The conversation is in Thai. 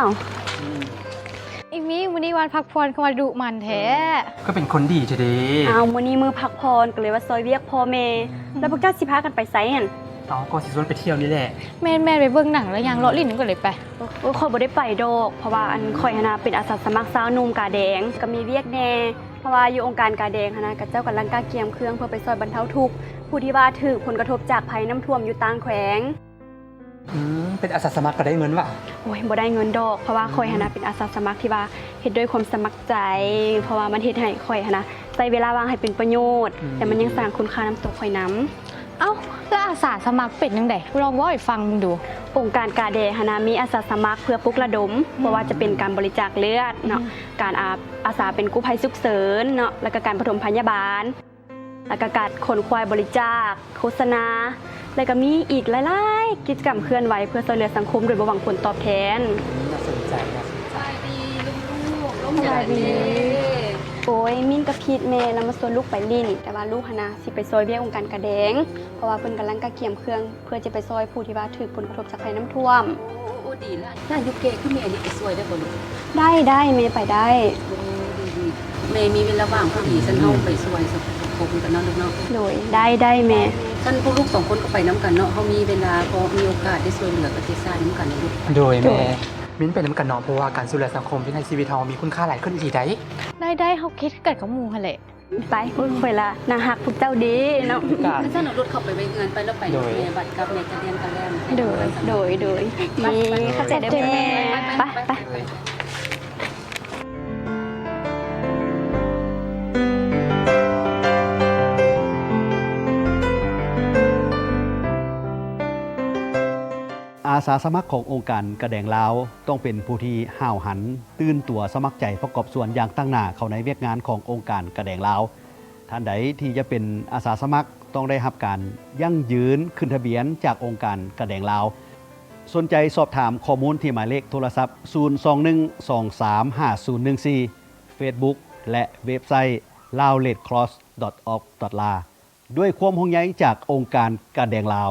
าวอีมี่มื้อนี้วันพักผ่อนเขามาดุมันแท้ก็เป็นคนดีจะดีอ้าวมื้อนี้มือพักผ่อนก็เลยว่าซอยเวียกพ่อแม่แล้วพวกเจ้าสิพากันไปไสหั่นเอาก็สิชวนไปเที่ยวนี่แหละ แม่ไปเบิ่งหนังแล้วยังเลาะลิ้นก็เลยไปข่อยบ่ได้ไปดอกเพราะว่าอันข่อยหันน่ะเป็นอาสาสมัครสาวหนุ่มกาแดงก็มีเวียกแน่เพราะว่าอยู่องค์การกาแดงหันน่ะกับเจ้ากำลังกาเกียมเครื่องเพื่อไปซอยบรรเทาทุกข์ผู้ที่ว่าถูกผลกระทบจากภัยน้ำท่วมอยู่ต่างแขวงเป็นอาสาสมัครก็ได้เงินว่ะโอ้ยบ่ได้เงินดอกเพราะว่าข่อยหันน่ะเป็นอาสาสมัครที่ว่าเฮ็ดด้วยความสมัครใจเพราะว่ามันเฮ็ดให้ข่อยหันน่ะใช้เวลาว่างให้เป็นประโยชน์แต่มันยังสร้างคุณค่าน้ำตกข่อยน้เอ้าแล้วอาสาสมัครเป็นจังได๋ลองเว้าให้ฟังมึงดูองค์การกาแดงหันน่ะมีอาสาสมัครเพื่อปลุกระดมเพราะว่าจะเป็นการบริจาคเลือดเนาะการอาสาเป็นกู้ภัยฉุกเฉินเนาะแล้วก็การปฐมพยาบาลแล้วก็การขนควายบริจาคโฆษณาแล้วก็มีอีกหลายๆกิจกรรมเคลื่อนไหวเพื่อช่วยเหลือสังคมโดยบ่หวังผลตอบแทนน่าสนใจสวัสดีโอ้ยมิ้นกับพีทแม่แล้วมาชวนลูกไปลิ้นแต่ว่าลูกหนะสิไปซอยเบี้ยองค์การกระแดงเพราะว่าเพิ่นกำลังกะเกียมเครื่องเพื่อจะไปซอยผู้ที่ว่าถูกผลกระทบจากภัยน้ำท่วมโอ้ดีแล้วถ้ายุเกขึ้นมีอันนี้ไปซอยได้บ่ลูกได้แม่ไปได้ดีแม่มีเวลาว่างพอดีฉันเฮาไปซอยสักพบกันเนาะลูกเนาะโดยได้แม่ฉันพวกลูก2คนก็ไปนํกันเนาะเฮามีเวลาพอมีโอกาสได้ช่วยเหลือประเทศชาตินํกันนะลูกโดยแม่มิ้นไปน้ำกันเนาะเพราะว่าการช่วยเหลือสังคมที่ในชีวิตเรามีคุณค่าหลายขึ้นอีกได้เฮาคิดกันกับหมู่หั่นแหละไปค่อยละนางฮักพวกเจ้าดีเนาะฉันเอารถเข้าไปไว้เงินไปแล้วไปแม่บัตรกับแม่กระเรียนกันแล้วโดยนี่เข้าใจได้แม่ไปอาสาสมัครขององค์การกระแดงลาวต้องเป็นผู้ที่ห้าวหันตื่นตัวสมัครใจประกอบส่วนอย่างตั้งหน้าเข้าในเวียกงานขององค์การกระแดงลาวท่านใดที่จะเป็นอาสาสมัครต้องได้รับการยั่งยืนขึ้นทะเบียนจากองค์การกระแดงลาวสนใจสอบถามข้อมูลที่หมายเลขโทรศัพท์021235014 Facebook และเว็บไซต์ laoredcross.org.la ด้วยความห่วงใยจากองค์การกระแดงลาว